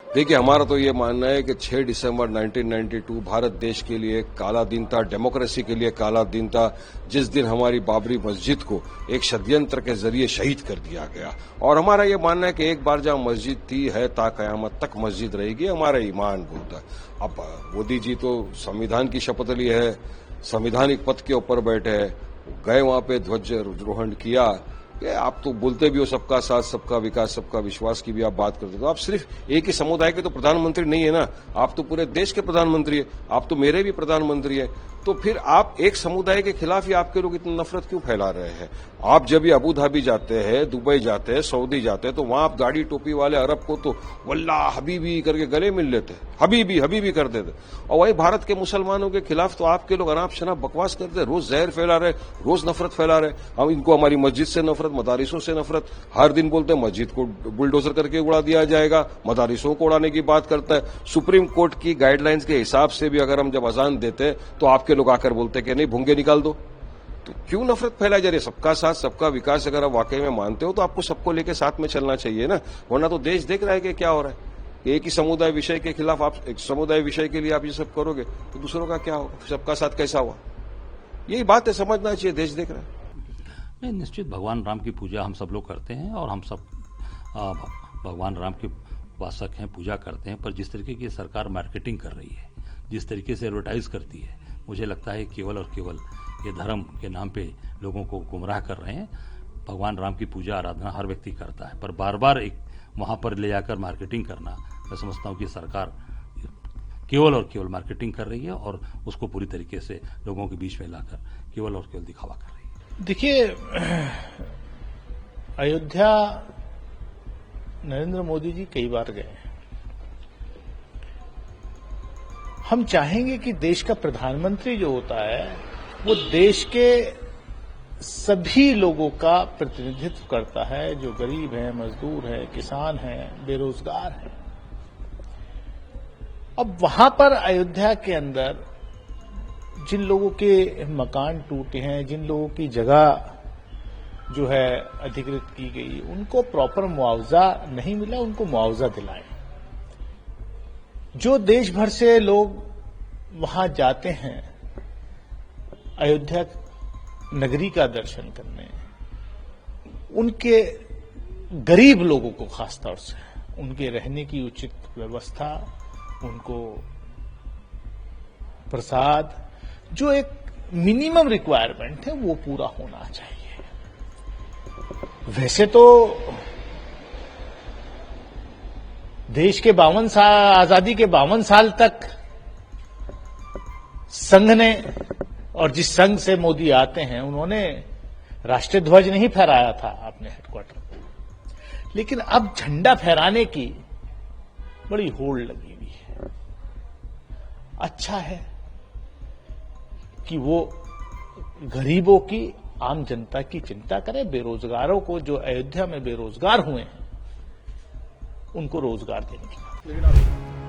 देखिए, हमारा तो ये मानना है कि 6 दिसंबर 1992 भारत देश के लिए एक काला दिन था, डेमोक्रेसी के लिए काला दिन था, जिस दिन हमारी बाबरी मस्जिद को एक षड्यंत्र के जरिए शहीद कर दिया गया। और हमारा ये मानना है कि एक बार जहां मस्जिद थी है ता कयामत तक मस्जिद रहेगी, हमारा ईमान बोलता है। अब मोदी जी तो संविधान की शपथ ली है, संवैधानिक पद के ऊपर बैठे हैं, गए वहां पे ध्वजारोहण किया। आप तो बोलते भी हो सबका साथ, सबका विकास, सबका विश्वास की भी आप बात करते हो। तो आप सिर्फ एक ही समुदाय के तो प्रधानमंत्री नहीं है ना, आप तो पूरे देश के प्रधानमंत्री है, आप तो मेरे भी प्रधानमंत्री है। तो फिर आप एक समुदाय के खिलाफ ही आपके लोग इतनी नफरत क्यों फैला रहे हैं? आप जब भी अबू धाबी जाते हैं, दुबई जाते हैं, सऊदी जाते हैं, तो वहां आप गाड़ी टोपी वाले अरब को तो वल्लाह हबीबी करके गले मिल लेते, हबीबी हबीबी कर देते। और वही भारत के मुसलमानों के खिलाफ तो आपके लोग अनाप शनाप बकवास करते, रोज जहर फैला रहे, रोज नफरत फैला रहे। हम इनको हमारी मस्जिद से नफरत, मदारिसों से नफरत, हर दिन बोलते हैं मस्जिद को बुलडोजर करके उड़ा दिया जाएगा, मदारिसों को उड़ाने की बात करता है। सुप्रीम कोर्ट की गाइडलाइंस के हिसाब से भी अगर हम जब अजान देते हैं तो आपके लोग आकर बोलते कि नहीं भूंगे निकाल दो। तो क्यों नफरत फैलाई जा रही है? सबका साथ, सबका विकास अगर आप वाकई में मानते हो तो आपको सबको लेकर साथ में चलना चाहिए ना, वरना तो देश देख रहा है कि क्या हो रहा है। एक ही समुदाय विषय के खिलाफ आप, एक समुदाय विषय के लिए आप ये सब करोगे तो दूसरों का क्या होगा? सबका साथ कैसा हुआ? यही बात है, समझना चाहिए, देश देख रहा है। नहीं, निश्चित भगवान राम की पूजा हम सब लोग करते हैं और हम सब भगवान राम के उपासक हैं, पूजा करते हैं। पर जिस तरीके की सरकार मार्केटिंग कर रही है, जिस तरीके से एडवर्टाइज करती है, मुझे लगता है केवल और केवल ये धर्म के नाम पे लोगों को गुमराह कर रहे हैं। भगवान राम की पूजा आराधना हर व्यक्ति करता है, पर बार बार एक वहाँ पर ले जाकर मार्केटिंग करना, मैं समझता हूँ कि सरकार केवल और केवल मार्केटिंग कर रही है और उसको पूरी तरीके से लोगों के बीच में लाकर केवल और केवल दिखावा कर रही है। देखिए, अयोध्या नरेंद्र मोदी जी कई बार गए। हम चाहेंगे कि देश का प्रधानमंत्री जो होता है वो देश के सभी लोगों का प्रतिनिधित्व करता है, जो गरीब है, मजदूर है, किसान है, बेरोजगार है। अब वहां पर अयोध्या के अंदर जिन लोगों के मकान टूटे हैं, जिन लोगों की जगह जो है अधिकृत की गई, उनको प्रॉपर मुआवजा नहीं मिला, उनको मुआवजा दिलाएं। जो देश भर से लोग वहां जाते हैं अयोध्या नगरी का दर्शन करने, उनके गरीब लोगों को खासतौर से उनके रहने की उचित व्यवस्था, उनको प्रसाद, जो एक मिनिमम रिक्वायरमेंट है वो पूरा होना चाहिए। वैसे तो देश के 52 साल, आजादी के 52 साल तक संघ ने, और जिस संघ से मोदी आते हैं, उन्होंने राष्ट्रीय ध्वज नहीं फहराया था अपने हेडक्वार्टर पर, लेकिन अब झंडा फहराने की बड़ी होड़ लगी हुई है। अच्छा है कि वो गरीबों की, आम जनता की चिंता करें, बेरोजगारों को, जो अयोध्या में बेरोजगार हुए हैं, उनको रोजगार देने की बात।